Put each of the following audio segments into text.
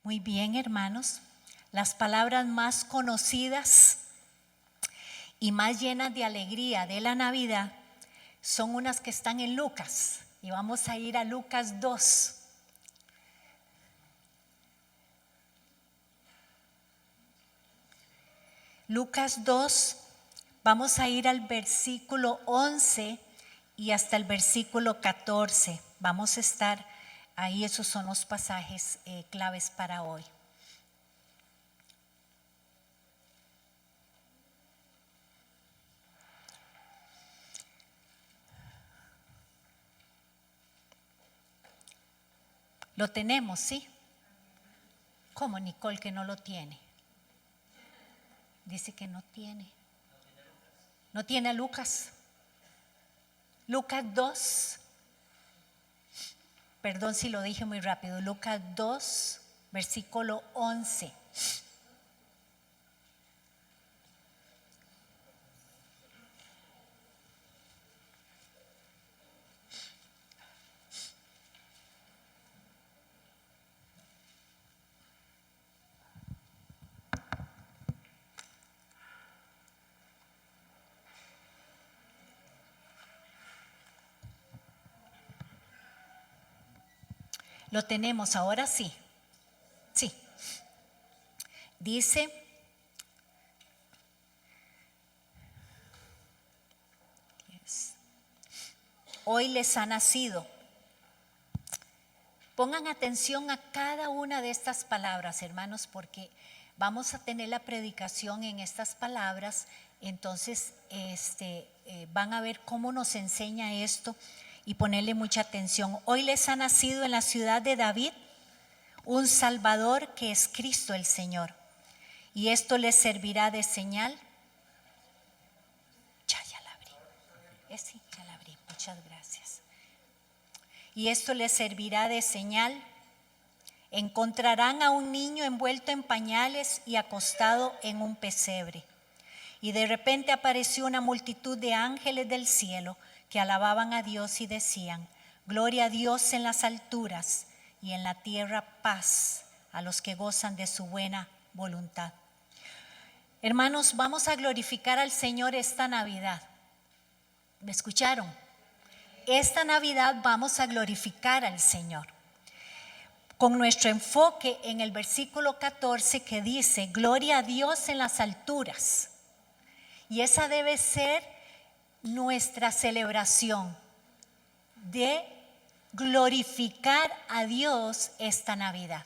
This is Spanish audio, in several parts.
Muy bien, hermanos. Las palabras más conocidas y más llenas de alegría de la Navidad son unas que están en Lucas. Y vamos a ir a Lucas 2. Lucas 2, vamos a ir al versículo 11 y hasta el versículo 14. Vamos a estar ahí, esos son los pasajes claves para hoy. ¿Lo tenemos, sí? ¿Cómo, Nicole, que no lo tiene? Dice que no tiene. ¿No tiene a Lucas? Lucas 2. Perdón si lo dije muy rápido. Lucas 2, versículo 11. Lo tenemos, ahora sí. Sí. Dice, hoy les ha nacido. Pongan atención a cada una de estas palabras, hermanos, porque vamos a tener la predicación en estas palabras. Entonces, van a ver cómo nos enseña esto y ponerle mucha atención. Hoy les ha nacido en la ciudad de David un Salvador que es Cristo el Señor. Y esto les servirá de señal. Ya la abrí. Sí, ya la abrí. Muchas gracias. Y esto les servirá de señal. Encontrarán a un niño envuelto en pañales y acostado en un pesebre. Y de repente apareció una multitud de ángeles del cielo que alababan a Dios y decían: gloria a Dios en las alturas y en la tierra paz a los que gozan de su buena voluntad. Hermanos, vamos a glorificar al Señor esta Navidad. ¿Me escucharon? Esta Navidad vamos a glorificar al Señor con nuestro enfoque en el versículo 14 que dice: gloria a Dios en las alturas. Y esa debe ser nuestra celebración de glorificar a Dios esta Navidad.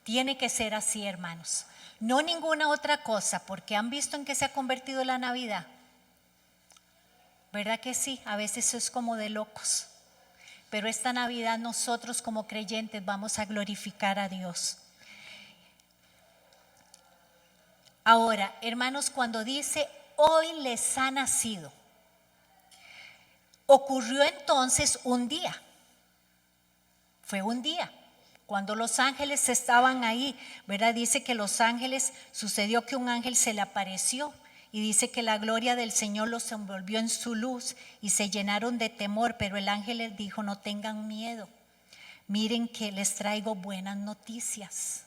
Tiene que ser así, hermanos. No ninguna otra cosa, porque han visto en qué se ha convertido la Navidad. ¿Verdad que sí? A veces es como de locos. Pero esta Navidad nosotros como creyentes vamos a glorificar a Dios. Ahora, hermanos, cuando dice hoy les ha nacido, ocurrió entonces un día. Fue un día. Cuando los ángeles estaban ahí, ¿verdad? Dice que los ángeles, sucedió que un ángel se le apareció y dice que la gloria del Señor los envolvió en su luz y se llenaron de temor, pero el ángel les dijo: no tengan miedo, miren que les traigo buenas noticias,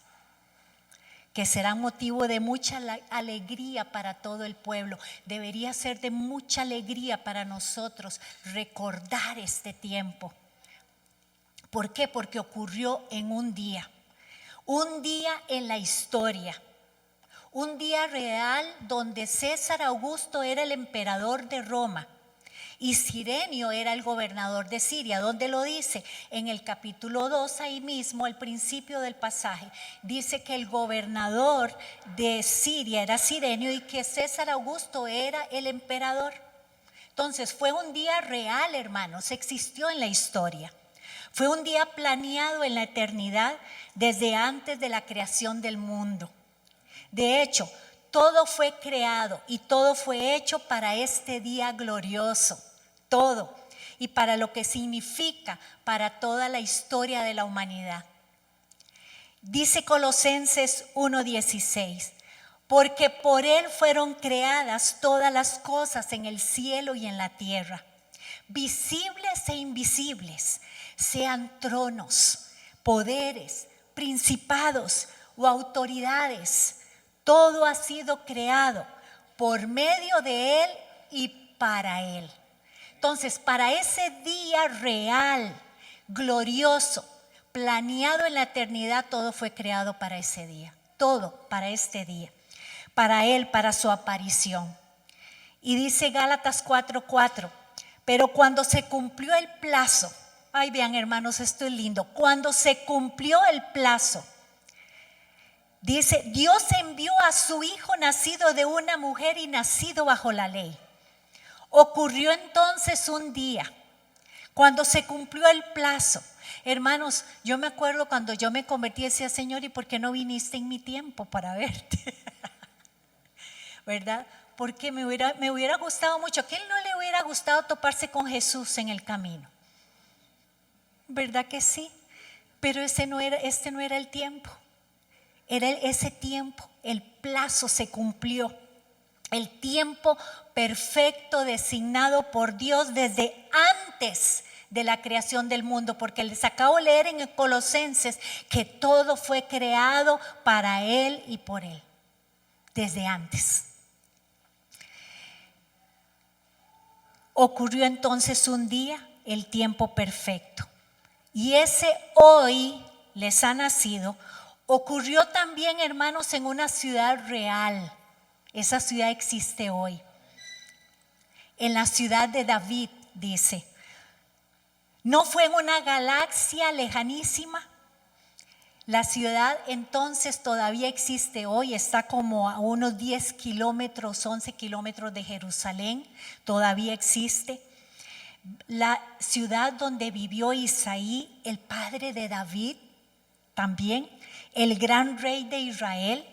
que serán motivo de mucha alegría para todo el pueblo. Debería ser de mucha alegría para nosotros recordar este tiempo. ¿Por qué? Porque ocurrió en un día en la historia, un día real donde César Augusto era el emperador de Roma y Cirenio era el gobernador de Siria. ¿Dónde lo dice? En el capítulo 2, ahí mismo, al principio del pasaje, dice que el gobernador de Siria era Cirenio y que César Augusto era el emperador. Entonces fue un día real, hermanos, existió en la historia. Fue un día planeado en la eternidad desde antes de la creación del mundo. De hecho, todo fue creado y todo fue hecho para este día glorioso, todo, y para lo que significa para toda la historia de la humanidad. Dice Colosenses 1:16, porque por Él fueron creadas todas las cosas en el cielo y en la tierra, visibles e invisibles, sean tronos, poderes, principados o autoridades. Todo ha sido creado por medio de Él y para Él. Entonces, para ese día real, glorioso, planeado en la eternidad, todo fue creado para ese día. Todo para este día. Para Él, para su aparición. Y dice Gálatas 4:4, pero cuando se cumplió el plazo, ay vean hermanos, esto es lindo, cuando se cumplió el plazo, dice, Dios envió a su Hijo nacido de una mujer y nacido bajo la ley. Ocurrió entonces un día, cuando se cumplió el plazo. Hermanos, yo me acuerdo cuando yo me convertí, decía, Señor, ¿y por qué no viniste en mi tiempo para verte? ¿Verdad? Porque me hubiera gustado mucho. ¿A quién no le hubiera gustado toparse con Jesús en el camino? ¿Verdad que sí? Pero este no era el tiempo. Era ese tiempo, el plazo se cumplió. El tiempo perfecto designado por Dios desde antes de la creación del mundo, porque les acabo de leer en Colosenses que todo fue creado para Él y por Él, desde antes. Ocurrió entonces un día el tiempo perfecto. Y ese hoy les ha nacido. Ocurrió también, hermanos, en una ciudad real. Esa ciudad existe hoy. En la ciudad de David, dice. No fue en una galaxia lejanísima. La ciudad entonces todavía existe hoy, está como a unos 10 kilómetros, 11 kilómetros de Jerusalén, todavía existe. La ciudad donde vivió Isaí, el padre de David, también, el gran rey de Israel,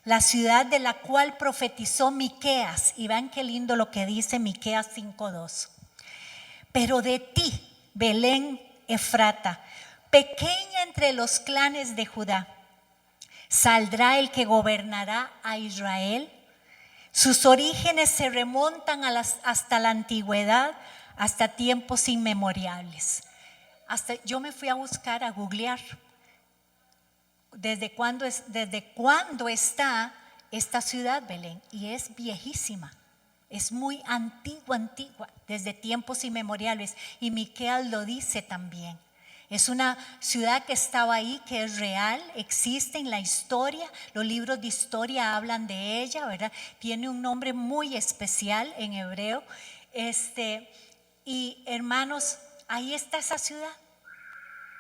la ciudad de la cual profetizó Miqueas, y vean qué lindo lo que dice Miqueas 5:2. Pero de ti, Belén Efrata, pequeña entre los clanes de Judá, saldrá el que gobernará a Israel. Sus orígenes se remontan hasta la antigüedad, hasta tiempos inmemoriales. Yo me fui a buscar, a googlear, desde cuándo está esta ciudad, Belén, y es viejísima. Es muy antigua, desde tiempos inmemoriales. Y Miqueas lo dice también. Es una ciudad que estaba ahí, que es real, existe en la historia. Los libros de historia hablan de ella, ¿verdad? Tiene un nombre muy especial en hebreo. Y hermanos, ahí está esa ciudad.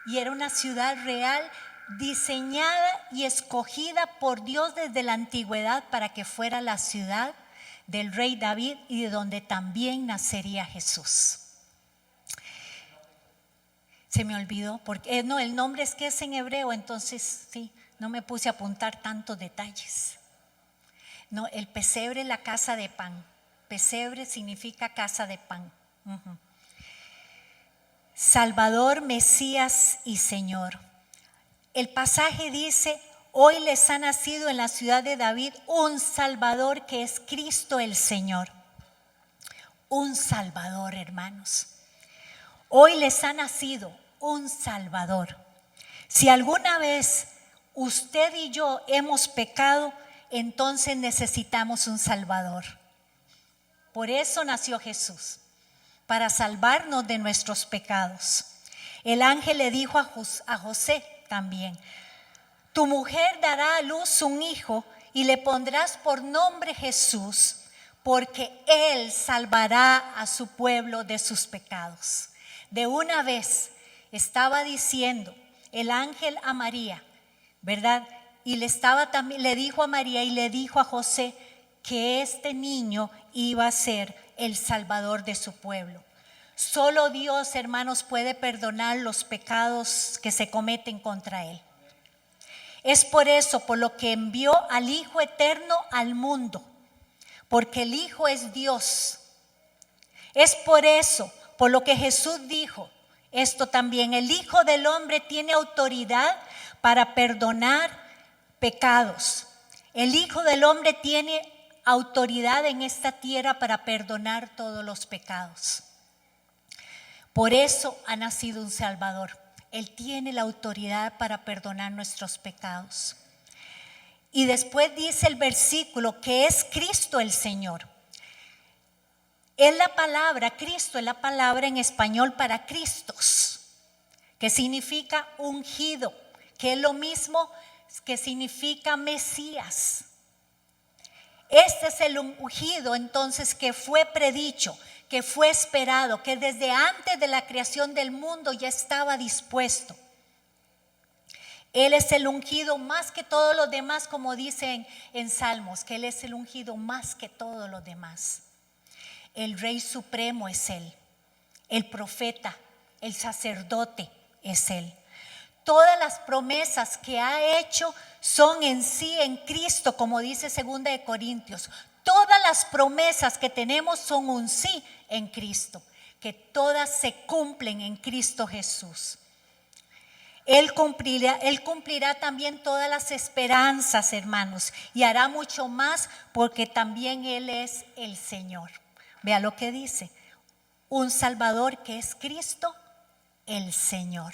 Y era una ciudad real, diseñada y escogida por Dios desde la antigüedad para que fuera la ciudad del rey David y de donde también nacería Jesús. Se me olvidó, porque no, el nombre es que es en hebreo, entonces sí, no me puse a apuntar tantos detalles. No, el pesebre, la casa de pan. Pesebre significa casa de pan. Salvador, Mesías y Señor. El pasaje dice, hoy les ha nacido en la ciudad de David un Salvador que es Cristo el Señor. Un Salvador, hermanos. Hoy les ha nacido un Salvador. Si alguna vez usted y yo hemos pecado, entonces necesitamos un Salvador. Por eso nació Jesús, para salvarnos de nuestros pecados. El ángel le dijo a José también, tu mujer dará a luz un hijo y le pondrás por nombre Jesús, porque él salvará a su pueblo de sus pecados. De una vez estaba diciendo el ángel a María, ¿verdad? Y le dijo a María y le dijo a José que este niño iba a ser el salvador de su pueblo. Solo Dios, hermanos, puede perdonar los pecados que se cometen contra Él. Es por eso, por lo que envió al Hijo eterno al mundo, porque el Hijo es Dios. Es por eso, por lo que Jesús dijo, esto también, el Hijo del Hombre tiene autoridad para perdonar pecados. El Hijo del Hombre tiene autoridad en esta tierra para perdonar todos los pecados. Por eso ha nacido un Salvador. Él tiene la autoridad para perdonar nuestros pecados. Y después dice el versículo que es Cristo el Señor. Es la palabra, Cristo es la palabra en español para Cristos, que significa ungido, que es lo mismo que significa Mesías. Este es el ungido entonces que fue predicho, que fue esperado, que desde antes de la creación del mundo ya estaba dispuesto. Él es el ungido más que todos los demás, como dicen en Salmos, que Él es el ungido más que todos los demás. El Rey Supremo es Él, el profeta, el sacerdote es Él. Todas las promesas que ha hecho son en sí en Cristo, como dice 2 de Corintios. Todas las promesas que tenemos son un sí en Cristo, que todas se cumplen en Cristo Jesús. Él cumplirá también todas las esperanzas, hermanos, y hará mucho más porque también Él es el Señor. Vea lo que dice, un Salvador que es Cristo, el Señor.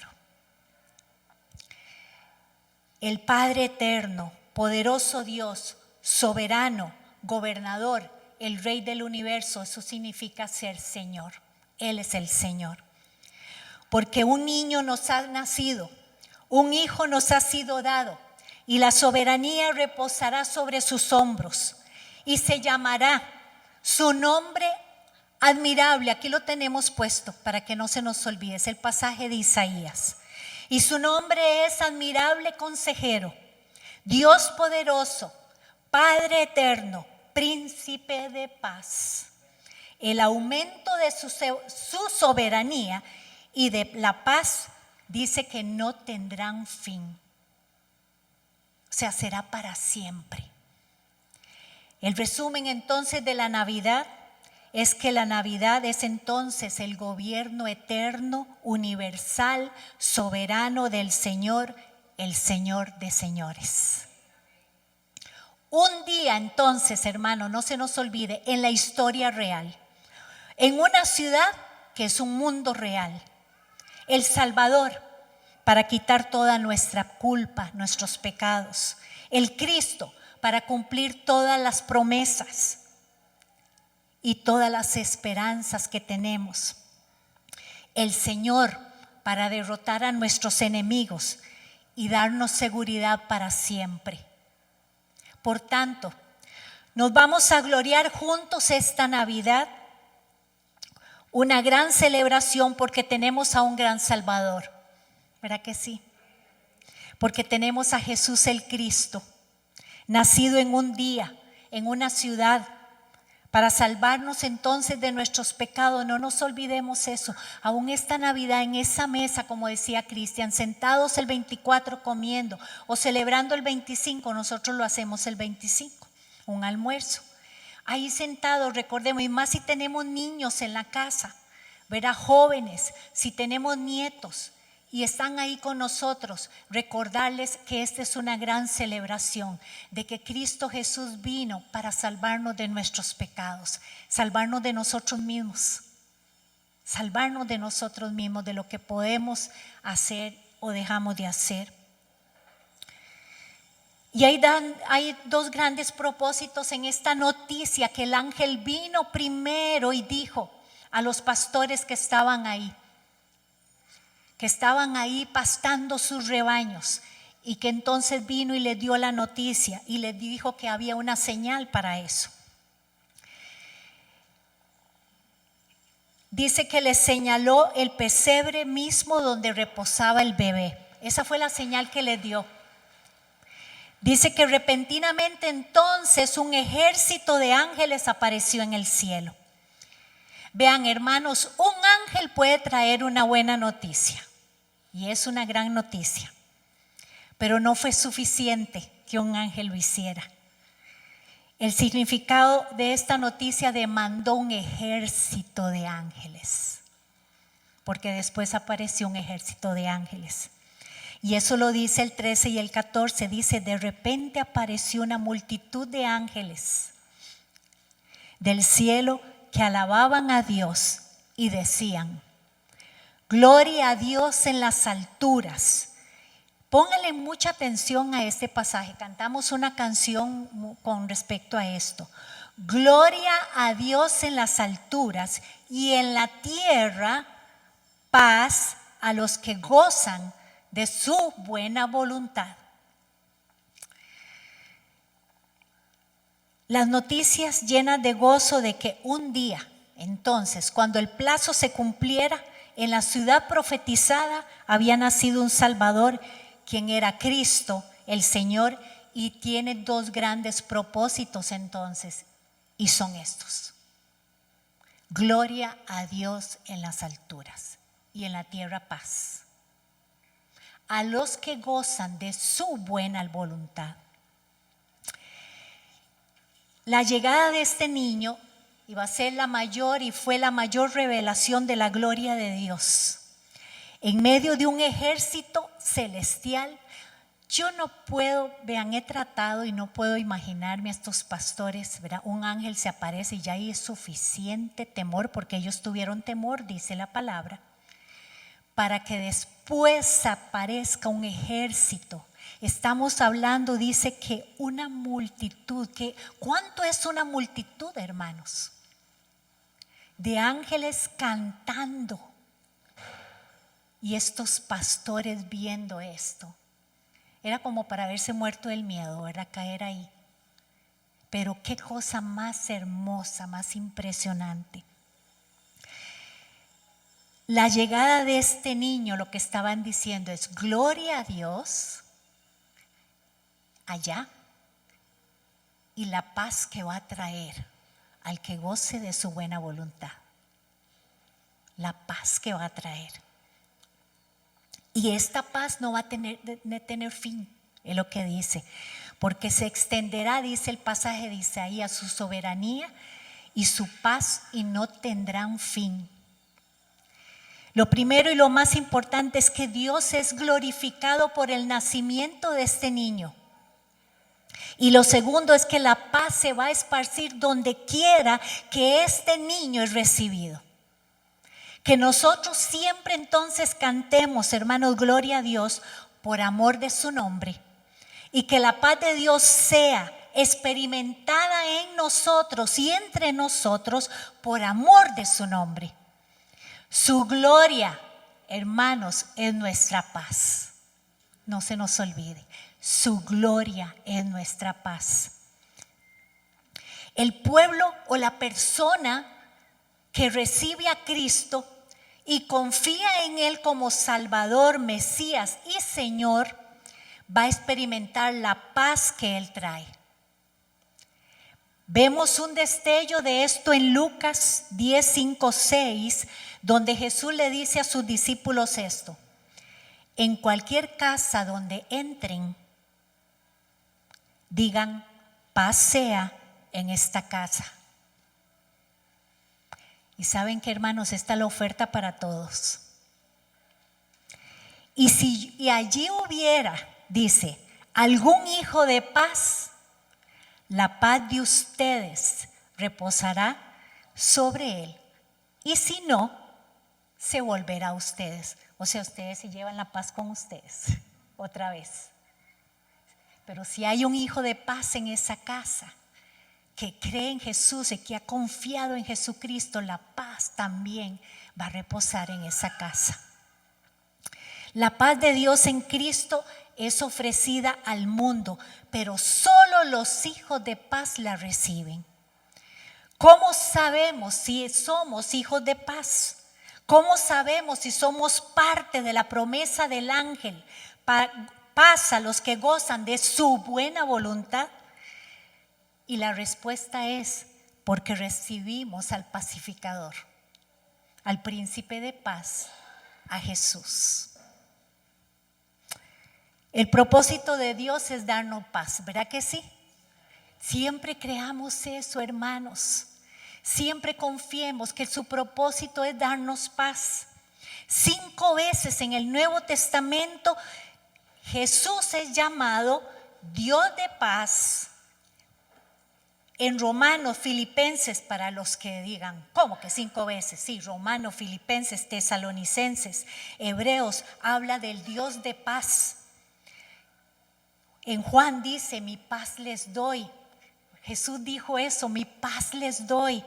El Padre eterno, poderoso Dios, soberano, gobernador, el Rey del universo, eso significa ser Señor. Él es el Señor. Porque un niño nos ha nacido, un hijo nos ha sido dado, y la soberanía reposará sobre sus hombros, y se llamará su nombre admirable. Aquí lo tenemos puesto para que no se nos olvide, es el pasaje de Isaías. Y su nombre es admirable consejero, Dios poderoso, Padre eterno, príncipe de paz. El aumento de su soberanía y de la paz dice que no tendrán fin. O sea, será para siempre. El resumen entonces de la Navidad es que la Navidad es entonces el gobierno eterno, universal, soberano del Señor, el Señor de señores. Un día entonces, hermano, no se nos olvide, en la historia real, en una ciudad que es un mundo real, el Salvador, para quitar toda nuestra culpa, nuestros pecados, el Cristo, para cumplir todas las promesas y todas las esperanzas que tenemos. El Señor para derrotar a nuestros enemigos y darnos seguridad para siempre. Por tanto, nos vamos a gloriar juntos esta Navidad, una gran celebración porque tenemos a un gran Salvador. ¿Verdad que sí? Porque tenemos a Jesús el Cristo, nacido en un día, en una ciudad, para salvarnos entonces de nuestros pecados. No nos olvidemos eso. Aún esta Navidad en esa mesa, como decía Cristian, sentados el 24 comiendo o celebrando el 25, nosotros lo hacemos el 25, un almuerzo. Ahí sentados, recordemos, y más si tenemos niños en la casa, verá, jóvenes, si tenemos nietos y están ahí con nosotros, recordarles que esta es una gran celebración de que Cristo Jesús vino para salvarnos de nuestros pecados, salvarnos de nosotros mismos, de lo que podemos hacer o dejamos de hacer. Y hay dos grandes propósitos en esta noticia, que el ángel vino primero y dijo a los pastores que estaban ahí pastando sus rebaños, y que entonces vino y les dio la noticia y les dijo que había una señal para eso. Dice que les señaló el pesebre mismo donde reposaba el bebé. Esa fue la señal que les dio. Dice que repentinamente entonces un ejército de ángeles apareció en el cielo. Vean, hermanos, un ángel puede traer una buena noticia, y es una gran noticia, pero no fue suficiente que un ángel lo hiciera. El significado de esta noticia demandó un ejército de ángeles, porque después apareció un ejército de ángeles. Y eso lo dice el 13 y el 14, dice: de repente apareció una multitud de ángeles del cielo que alababan a Dios y decían: Gloria a Dios en las alturas. Póngale mucha atención a este pasaje. Cantamos una canción con respecto a esto. Gloria a Dios en las alturas y en la tierra paz a los que gozan de su buena voluntad. Las noticias llenas de gozo de que un día, entonces, cuando el plazo se cumpliera, en la ciudad profetizada había nacido un Salvador, quien era Cristo, el Señor, y tiene dos grandes propósitos entonces, y son estos. Gloria a Dios en las alturas y en la tierra paz, a los que gozan de su buena voluntad. La llegada de este niño iba a ser la mayor y fue la mayor revelación de la gloria de Dios. En medio de un ejército celestial, yo no puedo, vean, he tratado y no puedo imaginarme a estos pastores, ¿verdad? Un ángel se aparece y ya ahí es suficiente temor, porque ellos tuvieron temor, dice la palabra, para que después aparezca un ejército. Estamos hablando, dice que una multitud, ¿cuánto es una multitud, hermanos? De ángeles cantando y estos pastores viendo esto. Era como para haberse muerto del miedo, ¿verdad? Caer ahí. Pero qué cosa más hermosa, más impresionante. La llegada de este niño, lo que estaban diciendo es gloria a Dios allá y la paz que va a traer al que goce de su buena voluntad. La paz que va a traer. Y esta paz no va a tener fin, es lo que dice, porque se extenderá, dice el pasaje de Isaías, su soberanía y su paz y no tendrán fin. Lo primero y lo más importante es que Dios es glorificado por el nacimiento de este niño. Y lo segundo es que la paz se va a esparcir donde quiera que este niño es recibido. Que nosotros siempre entonces cantemos, hermanos, gloria a Dios por amor de su nombre. Y que la paz de Dios sea experimentada en nosotros y entre nosotros por amor de su nombre. Su gloria, hermanos, es nuestra paz. No se nos olvide. Su gloria es nuestra paz. El pueblo o la persona que recibe a Cristo y confía en Él como Salvador, Mesías y Señor, va a experimentar la paz que Él trae. Vemos un destello de esto en Lucas 10, 5, 6, donde Jesús le dice a sus discípulos esto: en cualquier casa donde entren, digan, paz sea en esta casa. Y saben que, hermanos, esta es la oferta para todos. Y allí hubiera, dice, algún hijo de paz, la paz de ustedes reposará sobre él. Y si no, se volverá a ustedes. O sea, ustedes se llevan la paz con ustedes, otra vez. Pero si hay un hijo de paz en esa casa, que cree en Jesús y que ha confiado en Jesucristo, la paz también va a reposar en esa casa. La paz de Dios en Cristo es ofrecida al mundo, pero solo los hijos de paz la reciben. ¿Cómo sabemos si somos hijos de paz? ¿Cómo sabemos si somos parte de la promesa del ángel? Paz a los que gozan de su buena voluntad. Y la respuesta es porque recibimos al pacificador, al príncipe de paz, a Jesús. El propósito de Dios es darnos paz, ¿verdad que sí? Siempre creamos eso, hermanos. Siempre confiemos que su propósito es darnos paz. 5 veces en el Nuevo Testamento Jesús es llamado Dios de paz, En Romanos, Filipenses, para los que digan, ¿cómo que 5 veces? Sí, Romanos, Filipenses, Tesalonicenses, Hebreos, habla del Dios de paz. En Juan dice, mi paz les doy. Jesús dijo eso, mi paz les doy.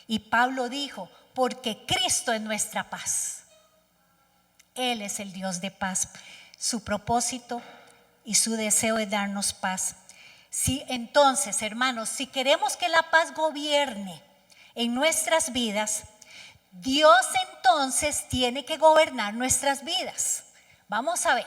Y Pablo dijo, porque Cristo es nuestra paz. Él es el Dios de paz. Su propósito y su deseo es darnos paz. Sí, entonces, hermanos, si queremos que la paz gobierne en nuestras vidas, Dios entonces tiene que gobernar nuestras vidas. Vamos a ver,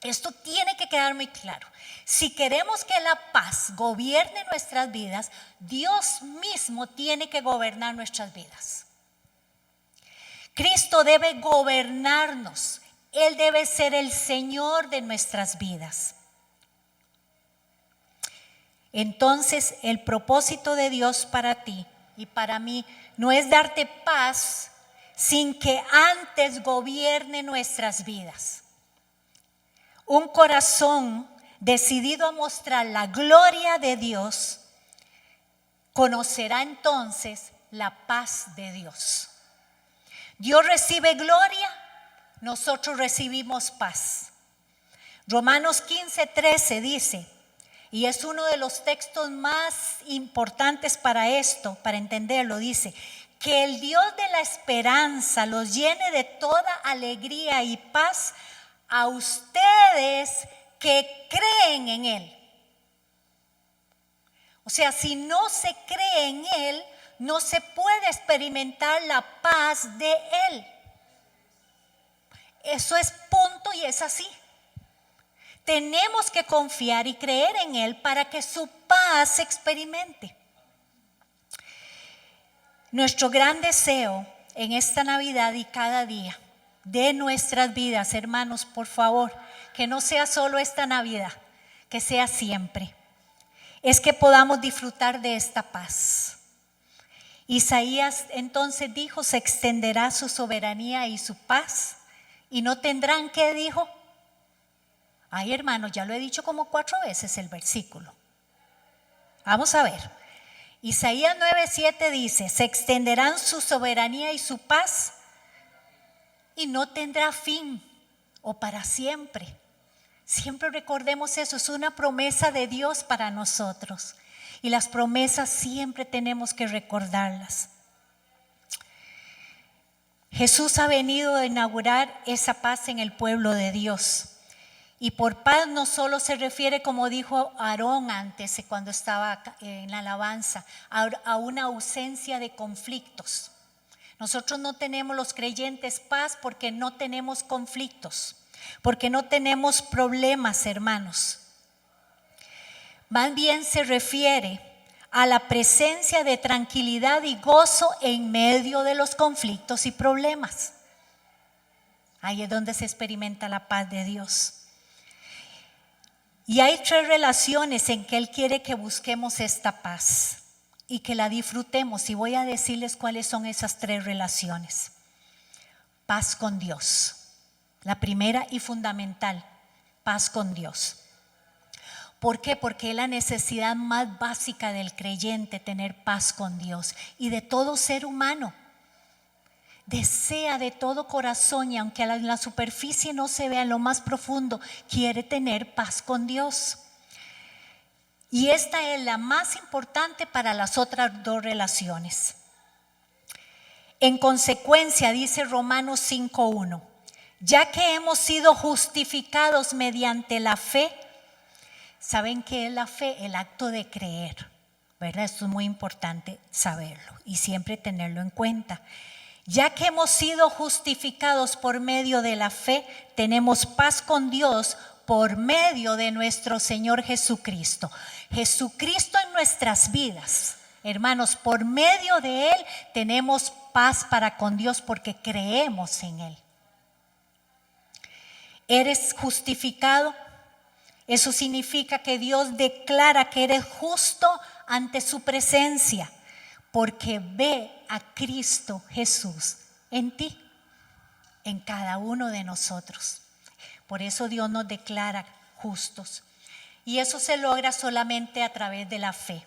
esto tiene que quedar muy claro. Si queremos que la paz gobierne nuestras vidas, Dios mismo tiene que gobernar nuestras vidas. Cristo debe gobernarnos. Él debe ser el Señor de nuestras vidas. Entonces, el propósito de Dios para ti y para mí no es darte paz sin que antes gobierne nuestras vidas. Un corazón decidido a mostrar la gloria de Dios conocerá entonces la paz de Dios. Dios recibe gloria, nosotros recibimos paz. Romanos 15:13 dice, y es uno de los textos más importantes para esto, para entenderlo, dice, que el Dios de la esperanza los llene de toda alegría y paz a ustedes que creen en Él. O sea, si no se cree en Él, no se puede experimentar la paz de Él. Eso es punto y es así. Tenemos que confiar y creer en Él para que su paz se experimente. Nuestro gran deseo en esta Navidad y cada día de nuestras vidas, hermanos, por favor, que no sea solo esta Navidad, que sea siempre, es que podamos disfrutar de esta paz. Isaías entonces dijo, se extenderá su soberanía y su paz y no tendrán, ¿qué dijo? Ay, hermanos, ya lo he dicho como 4 veces el versículo. Vamos a ver. Isaías 9:7 dice, se extenderán su soberanía y su paz y no tendrá fin o para siempre. Siempre recordemos eso, es una promesa de Dios para nosotros. Y las promesas siempre tenemos que recordarlas. Jesús ha venido a inaugurar esa paz en el pueblo de Dios. Y por paz no solo se refiere, como dijo Aarón antes, cuando estaba en la alabanza, a una ausencia de conflictos. Nosotros no tenemos, los creyentes, paz porque no tenemos conflictos, porque no tenemos problemas, hermanos. Más bien se refiere a la presencia de tranquilidad y gozo en medio de los conflictos y problemas. Ahí es donde se experimenta la paz de Dios. Y hay 3 relaciones en que Él quiere que busquemos esta paz y que la disfrutemos. Y voy a decirles cuáles son esas 3 relaciones. Paz con Dios. La primera y fundamental, paz con Dios. ¿Por qué? Porque es la necesidad más básica del creyente, tener paz con Dios y de todo ser humano. Desea de todo corazón y aunque en la superficie no se vea, en lo más profundo, quiere tener paz con Dios. Y esta es la más importante para las otras 2 relaciones. En consecuencia, dice Romanos 5:1, ya que hemos sido justificados mediante la fe. ¿Saben qué es la fe? El acto de creer, ¿verdad? Esto es muy importante saberlo y siempre tenerlo en cuenta. Ya que hemos sido justificados por medio de la fe, tenemos paz con Dios por medio de nuestro Señor Jesucristo. Jesucristo en nuestras vidas, hermanos, por medio de Él tenemos paz para con Dios porque creemos en Él. ¿Eres justificado? Eso significa que Dios declara que eres justo ante su presencia, porque ve a Cristo Jesús en ti, en cada uno de nosotros. Por eso Dios nos declara justos. Y eso se logra solamente a través de la fe.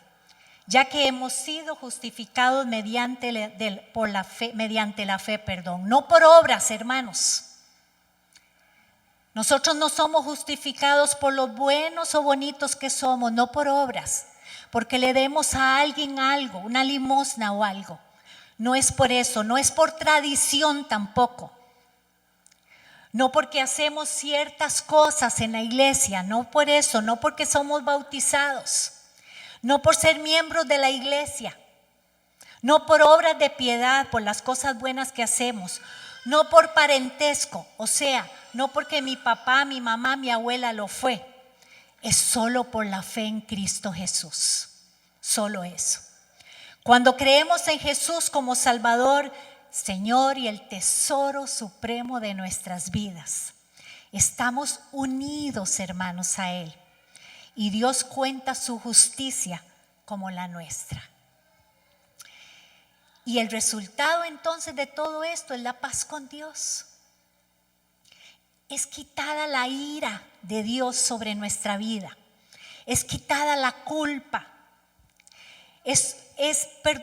ya que hemos sido justificados mediante la fe, no por obras, hermanos. Nosotros no somos justificados por lo buenos o bonitos que somos, no por obras, porque le demos a alguien algo, una limosna o algo. No es por eso, no es por tradición tampoco. No porque hacemos ciertas cosas en la iglesia, no por eso, no porque somos bautizados, no por ser miembros de la iglesia, no por obras de piedad, por las cosas buenas que hacemos, no por parentesco, o sea, no porque mi papá, mi mamá, mi abuela lo fue. Es solo por la fe en Cristo Jesús, solo eso. Cuando creemos en Jesús como Salvador, Señor y el tesoro supremo de nuestras vidas, estamos unidos, hermanos, a Él. Y Dios cuenta su justicia como la nuestra. Y el resultado entonces de todo esto es la paz con Dios. Es quitada la ira de Dios sobre nuestra vida. Es quitada la culpa.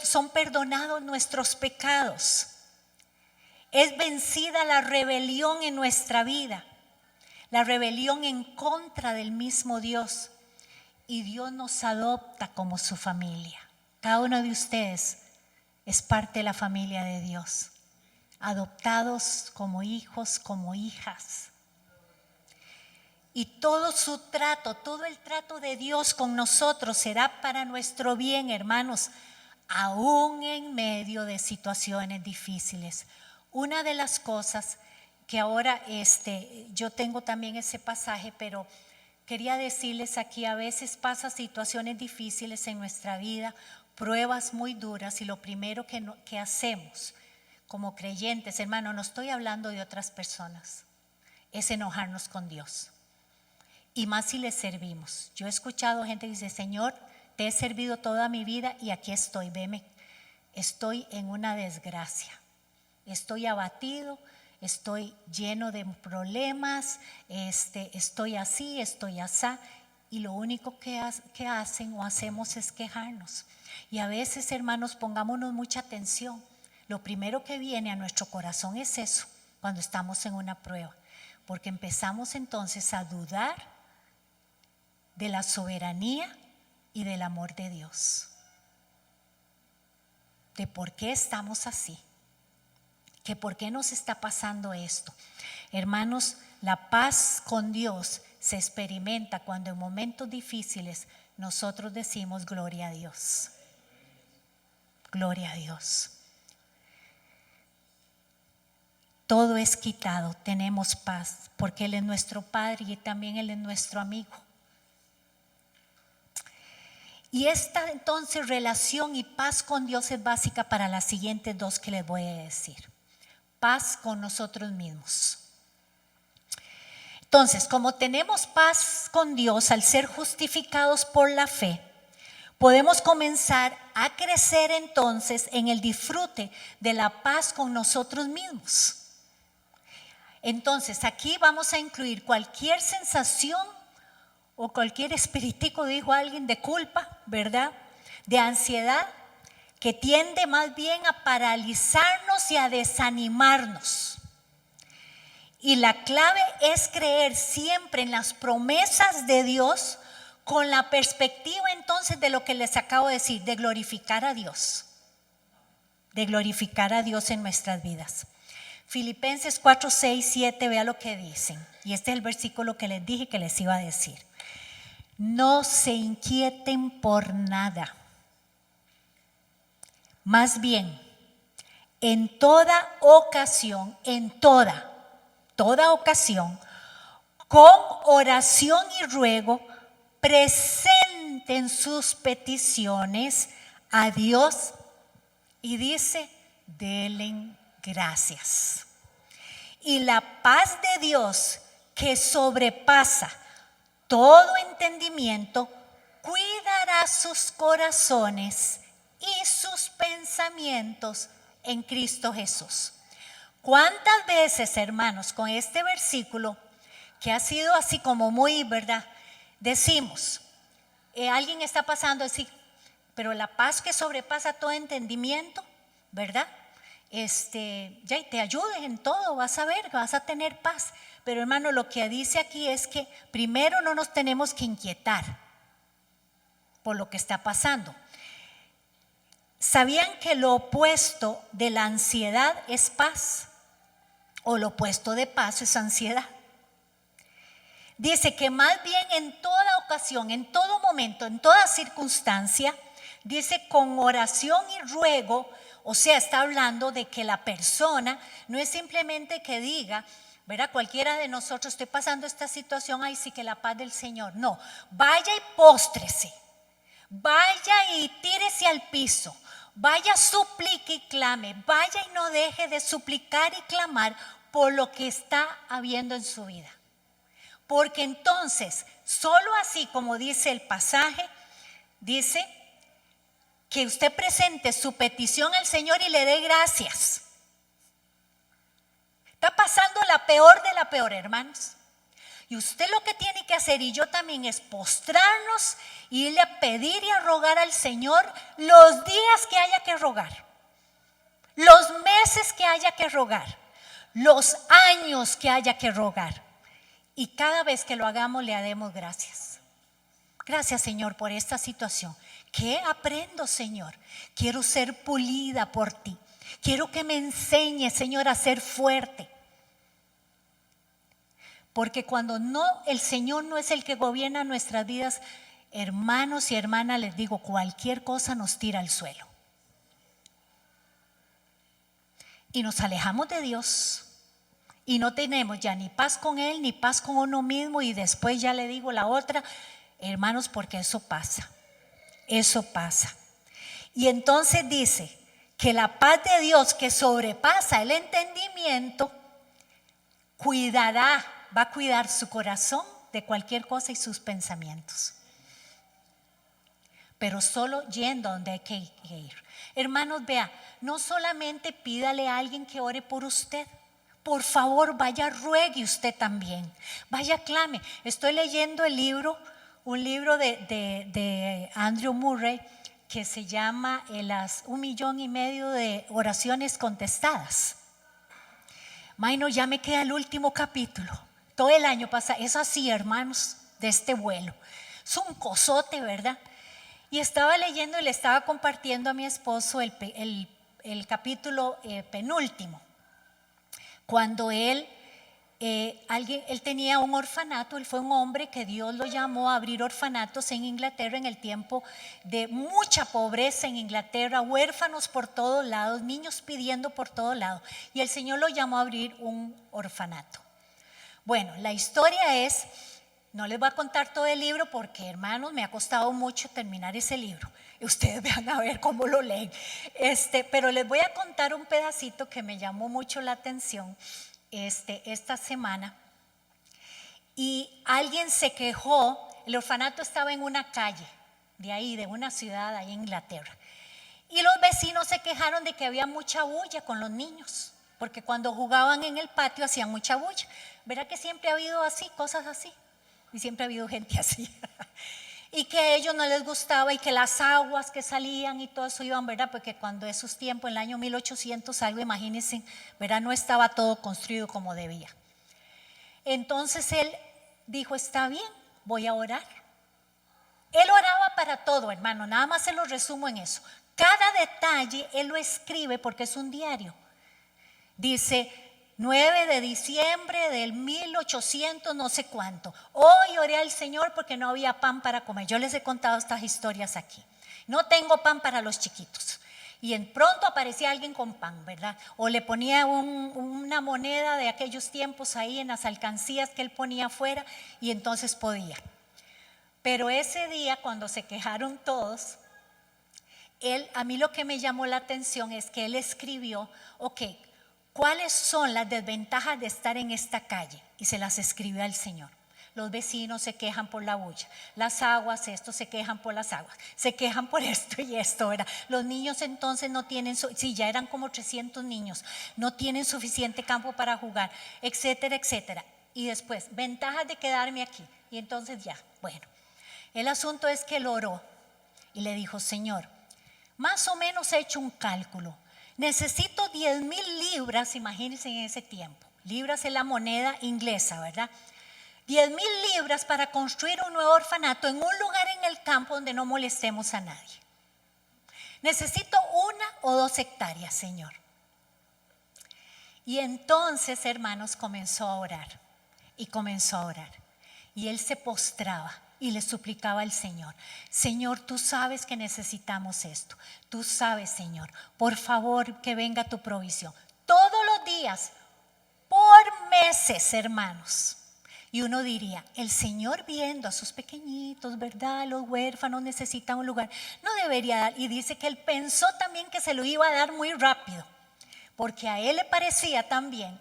Son perdonados nuestros pecados. Es vencida la rebelión en nuestra vida. La rebelión en contra del mismo Dios. Y Dios nos adopta como su familia. Cada uno de ustedes es parte de la familia de Dios. Adoptados como hijos, como hijas. Y todo su trato, todo el trato de Dios con nosotros será para nuestro bien, hermanos, aún en medio de situaciones difíciles. Una de las cosas que ahora yo tengo también ese pasaje, pero quería decirles aquí, a veces pasan situaciones difíciles en nuestra vida, pruebas muy duras, y lo primero que hacemos como creyentes, hermano, no estoy hablando de otras personas, es enojarnos con Dios. Y más si le servimos. Yo he escuchado gente que dice: Señor, te he servido toda mi vida y aquí estoy, veme, estoy en una desgracia, estoy abatido, estoy lleno de problemas, estoy así, estoy asá. Y lo único que hacen o hacemos es quejarnos. Y a veces, hermanos, pongámonos mucha atención. Lo primero que viene a nuestro corazón es eso, cuando estamos en una prueba. Porque empezamos entonces a dudar de la soberanía y del amor de Dios. De por qué estamos así. Que por qué nos está pasando esto. Hermanos, la paz con Dios se experimenta cuando en momentos difíciles nosotros decimos: gloria a Dios. Gloria a Dios. Todo es quitado, tenemos paz, porque Él es nuestro Padre y también Él es nuestro amigo. Y esta entonces relación y paz con Dios es básica para las siguientes dos que les voy a decir. Paz con nosotros mismos. Entonces, como tenemos paz con Dios al ser justificados por la fe, podemos comenzar a crecer entonces en el disfrute de la paz con nosotros mismos. Entonces, aquí vamos a incluir cualquier sensación o cualquier espiritico, dijo alguien, de culpa, ¿verdad? De ansiedad, que tiende más bien a paralizarnos y a desanimarnos. Y la clave es creer siempre en las promesas de Dios, con la perspectiva entonces de lo que les acabo de decir, de glorificar a Dios. De glorificar a Dios en nuestras vidas. Filipenses 4, 6, 7, vea lo que dicen. Y este es el versículo que les dije que les iba a decir. No se inquieten por nada. Más bien, en toda ocasión, con oración y ruego, presenten sus peticiones a Dios y dice: denle gracias. Y la paz de Dios, que sobrepasa todo entendimiento, cuidará sus corazones y sus pensamientos en Cristo Jesús. ¿Cuántas veces, hermanos, con este versículo, que ha sido así como muy, ¿verdad? Decimos, alguien está pasando así pero la paz que sobrepasa todo entendimiento, ¿verdad? Ya y te ayude en todo, vas a ver, vas a tener paz. Pero hermano, lo que dice aquí es que primero no nos tenemos que inquietar por lo que está pasando. ¿Sabían que lo opuesto de la ansiedad es paz? O lo opuesto de paz es ansiedad. Dice que más bien en toda ocasión, en todo momento, en toda circunstancia, dice con oración y ruego, o sea, está hablando de que la persona no es simplemente que diga, ¿verdad? Cualquiera de nosotros, estoy pasando esta situación, ay sí que la paz del Señor. No, vaya y póstrese, vaya y tírese al piso, vaya, suplique y clame, vaya y no deje de suplicar y clamar por lo que está habiendo en su vida. Porque entonces, solo así como dice el pasaje, dice que usted presente su petición al Señor y le dé gracias. Está pasando la peor de la peor, hermanos. Y usted lo que tiene que hacer, y yo también, es postrarnos y irle a pedir y a rogar al Señor los días que haya que rogar, los meses que haya que rogar, los años que haya que rogar. Y cada vez que lo hagamos le demos gracias. Gracias, Señor, por esta situación. ¿Qué aprendo, Señor? Quiero ser pulida por ti. Quiero que me enseñes, Señor, a ser fuerte. Porque cuando el Señor no es el que gobierna nuestras vidas, hermanos y hermanas, les digo, cualquier cosa nos tira al suelo. Y nos alejamos de Dios. Y no tenemos ya ni paz con Él, ni paz con uno mismo. Y después ya le digo la otra, hermanos, porque eso pasa. Eso pasa. Y entonces dice que la paz de Dios que sobrepasa el entendimiento, va a cuidar su corazón de cualquier cosa y sus pensamientos. Pero solo yendo donde hay que ir. Hermanos, vea, no solamente pídale a alguien que ore por usted. Por favor, vaya, ruegue usted también. Vaya, clame. Estoy leyendo un libro de Andrew Murray que se llama 1,5 millones de oraciones contestadas. Maino, ya me queda el último capítulo. Todo el año pasa. Es así, hermanos, de este vuelo. Es un cosote, ¿verdad? Y estaba leyendo y le estaba compartiendo a mi esposo el capítulo penúltimo. Cuando él tenía un orfanato, él fue un hombre que Dios lo llamó a abrir orfanatos en Inglaterra en el tiempo de mucha pobreza en Inglaterra, huérfanos por todos lados, niños pidiendo por todos lados, y el Señor lo llamó a abrir un orfanato. Bueno, la historia es, no les voy a contar todo el libro porque, hermanos, me ha costado mucho terminar ese libro. Ustedes van a ver cómo lo leen. Pero les voy a contar un pedacito que me llamó mucho la atención esta semana. Y alguien se quejó, el orfanato estaba en una calle de una ciudad ahí en Inglaterra. Y los vecinos se quejaron de que había mucha bulla con los niños, porque cuando jugaban en el patio hacían mucha bulla. ¿Verdad que siempre ha habido así, cosas así? Y siempre ha habido gente así. Y que a ellos no les gustaba y que las aguas que salían y todo eso iban, ¿verdad? Porque cuando esos tiempos, en el año 1800 algo, imagínense, ¿verdad? No estaba todo construido como debía. Entonces él dijo, está bien, voy a orar. Él oraba para todo, hermano, nada más se lo resumo en eso. Cada detalle él lo escribe porque es un diario. Dice, 9 de diciembre del 1800 no sé cuánto. Hoy oré al Señor porque no había pan para comer. Yo les he contado estas historias aquí. No tengo pan para los chiquitos. Y en pronto aparecía alguien con pan, ¿verdad? O le ponía una moneda de aquellos tiempos ahí en las alcancías que él ponía afuera y entonces podía. Pero ese día cuando se quejaron todos, a mí lo que me llamó la atención es que él escribió, ¿cuáles son las desventajas de estar en esta calle? Y se las escribió al Señor. Los vecinos se quejan por la bulla, las aguas, estos se quejan por las aguas, se quejan por esto y esto, ¿verdad? Los niños entonces no tienen, ya eran como 300 niños, no tienen suficiente campo para jugar, etcétera, etcétera. Y después, ventajas de quedarme aquí. Y entonces ya, bueno, el asunto es que él oró y le dijo: Señor, más o menos he hecho un cálculo. Necesito 10,000 libras, imagínense en ese tiempo. Libras es la moneda inglesa, ¿verdad? 10,000 libras para construir un nuevo orfanato en un lugar en el campo donde no molestemos a nadie. Necesito 1 o 2 hectáreas, Señor. Y entonces, hermanos, comenzó a orar. Y comenzó a orar. Y él se postraba y le suplicaba al Señor: Señor, tú sabes que necesitamos esto. Tú sabes, Señor, por favor que venga tu provisión. Todos los días, por meses, hermanos. Y uno diría: el Señor, viendo a sus pequeñitos, ¿verdad? Los huérfanos necesitan un lugar, no debería dar. Y dice que él pensó también que se lo iba a dar muy rápido, porque a él le parecía también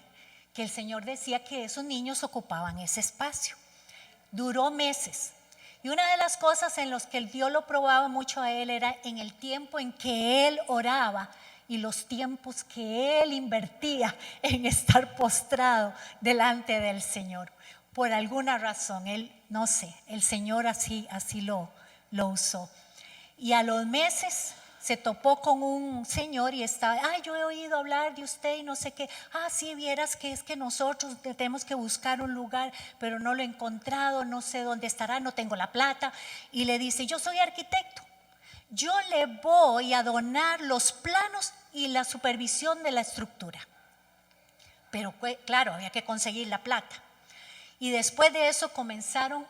que el Señor decía que esos niños ocupaban ese espacio. Duró meses. Y una de las cosas en las que Dios lo probaba mucho a él era en el tiempo en que él oraba y los tiempos que él invertía en estar postrado delante del Señor. Por alguna razón, él, no sé, el Señor así lo usó. Y a los meses se topó con un señor y estaba: ay, yo he oído hablar de usted y no sé qué. Ah, sí, vieras que es que nosotros tenemos que buscar un lugar, pero no lo he encontrado, no sé dónde estará, no tengo la plata. Y le dice: yo soy arquitecto, yo le voy a donar los planos y la supervisión de la estructura. Pero claro, había que conseguir la plata. Y después de eso comenzaron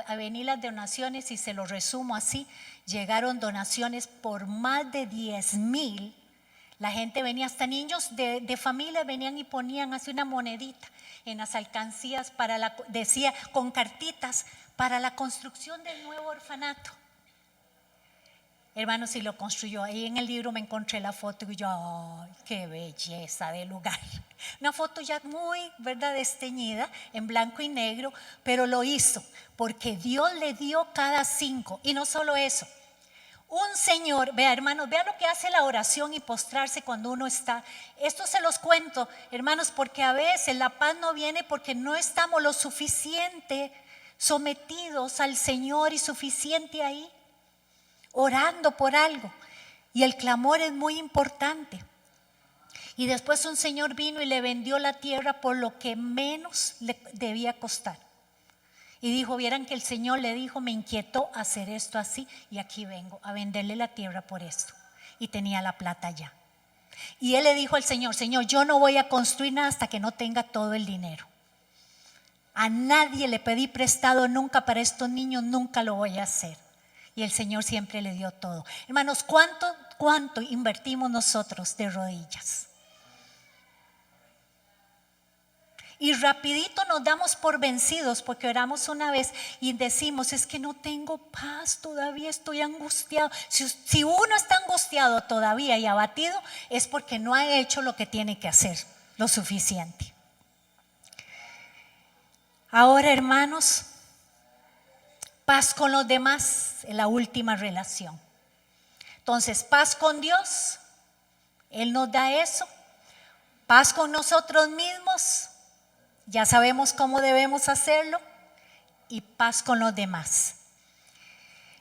a venir las donaciones, y se lo resumo así: llegaron donaciones por más de 10,000. La gente venía, hasta niños de familia venían y ponían así una monedita en las alcancías decía, con cartitas, para la construcción del nuevo orfanato. Hermanos, si lo construyó. Ahí en el libro me encontré la foto y yo: ¡ay, qué belleza de lugar! Una foto ya muy, ¿verdad?, desteñida, en blanco y negro, pero lo hizo porque Dios le dio cada 5. Y no solo eso, un señor, vea, hermanos, vea lo que hace la oración y postrarse cuando uno está. Esto se los cuento, hermanos, porque a veces la paz no viene porque no estamos lo suficiente sometidos al Señor y suficiente ahí, orando por algo. Y el clamor es muy importante. Y después un señor vino y le vendió la tierra por lo que menos le debía costar. Y dijo: vieran que el Señor le dijo, me inquietó hacer esto así, y aquí vengo a venderle la tierra por esto. Y tenía la plata ya. Y él le dijo al Señor: Señor, yo no voy a construir nada hasta que no tenga todo el dinero. A nadie le pedí prestado nunca para estos niños, nunca lo voy a hacer. Y el Señor siempre le dio todo. Hermanos, ¿cuánto invertimos nosotros de rodillas? Y rapidito nos damos por vencidos porque oramos una vez y decimos: es que no tengo paz, todavía estoy angustiado. Si uno está angustiado todavía y abatido, es porque no ha hecho lo que tiene que hacer, lo suficiente. Ahora, hermanos, paz con los demás es la última relación. Entonces, paz con Dios, Él nos da eso. Paz con nosotros mismos, ya sabemos cómo debemos hacerlo. Y paz con los demás.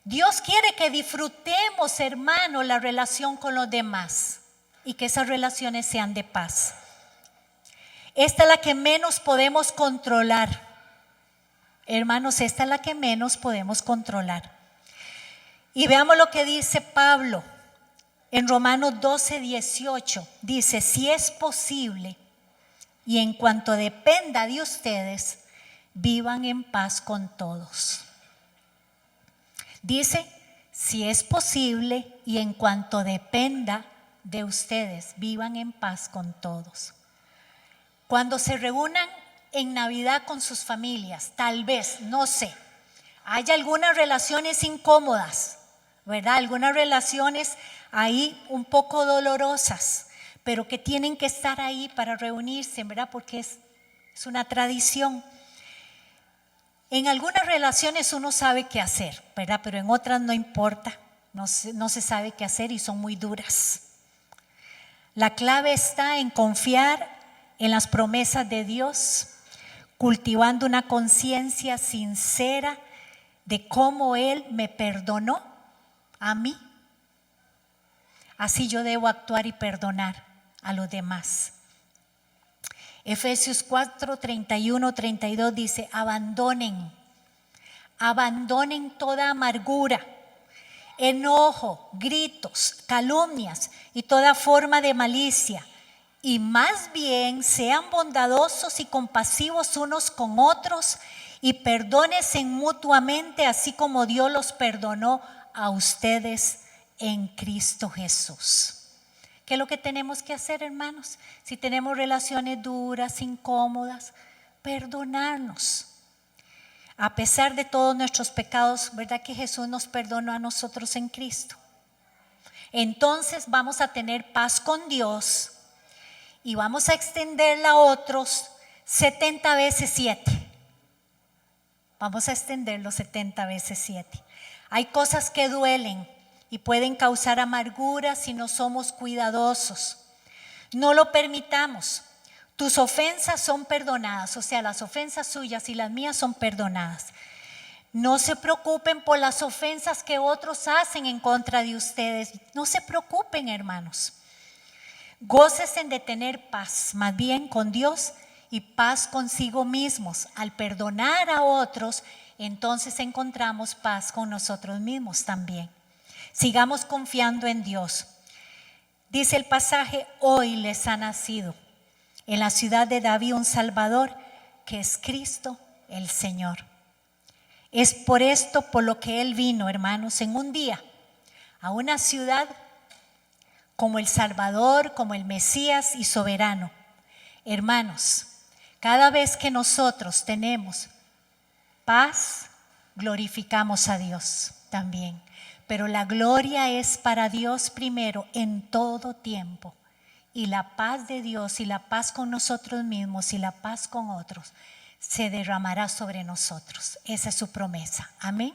Dios quiere que disfrutemos, hermano, la relación con los demás y que esas relaciones sean de paz. Esta es la que menos podemos controlar. Hermanos, esta es la que menos podemos controlar. Y veamos lo que dice Pablo en Romanos 12:18. Dice: si es posible y en cuanto dependa de ustedes, vivan en paz con todos. Dice: si es posible y en cuanto dependa de ustedes, vivan en paz con todos. Cuando se reúnan en Navidad con sus familias, tal vez, no sé, hay algunas relaciones incómodas, ¿verdad? Algunas relaciones ahí un poco dolorosas, pero que tienen que estar ahí para reunirse, ¿verdad? Porque es una tradición. En algunas relaciones uno sabe qué hacer, ¿verdad? Pero en otras no importa, no se sabe qué hacer y son muy duras. La clave está en confiar en las promesas de Dios, cultivando una conciencia sincera de cómo Él me perdonó a mí, así yo debo actuar y perdonar a los demás. Efesios 4, 31, 32 dice, abandonen toda amargura, enojo, gritos, calumnias y toda forma de malicia. Y más bien sean bondadosos y compasivos unos con otros y perdónense mutuamente, así como Dios los perdonó a ustedes en Cristo Jesús. ¿Qué es lo que tenemos que hacer, hermanos? Si tenemos relaciones duras, incómodas, perdonarnos. A pesar de todos nuestros pecados, ¿verdad que Jesús nos perdonó a nosotros en Cristo? Entonces vamos a tener paz con Dios y vamos a extenderla a otros 70 veces 7. Vamos a extenderlo 70 veces 7. Hay cosas que duelen y pueden causar amargura si no somos cuidadosos. No lo permitamos. Tus ofensas son perdonadas, o sea, las ofensas suyas y las mías son perdonadas. No se preocupen por las ofensas que otros hacen en contra de ustedes. No se preocupen, hermanos. Gócesen de tener paz, más bien con Dios y paz consigo mismos. Al perdonar a otros, entonces encontramos paz con nosotros mismos también. Sigamos confiando en Dios. Dice el pasaje, hoy les ha nacido en la ciudad de David un Salvador, que es Cristo el Señor. Es por esto por lo que Él vino, hermanos, en un día a una ciudad como el Salvador, como el Mesías y soberano. Hermanos, cada vez que nosotros tenemos paz, glorificamos a Dios también. Pero la gloria es para Dios primero en todo tiempo. Y la paz de Dios y la paz con nosotros mismos y la paz con otros se derramará sobre nosotros. Esa es su promesa. Amén.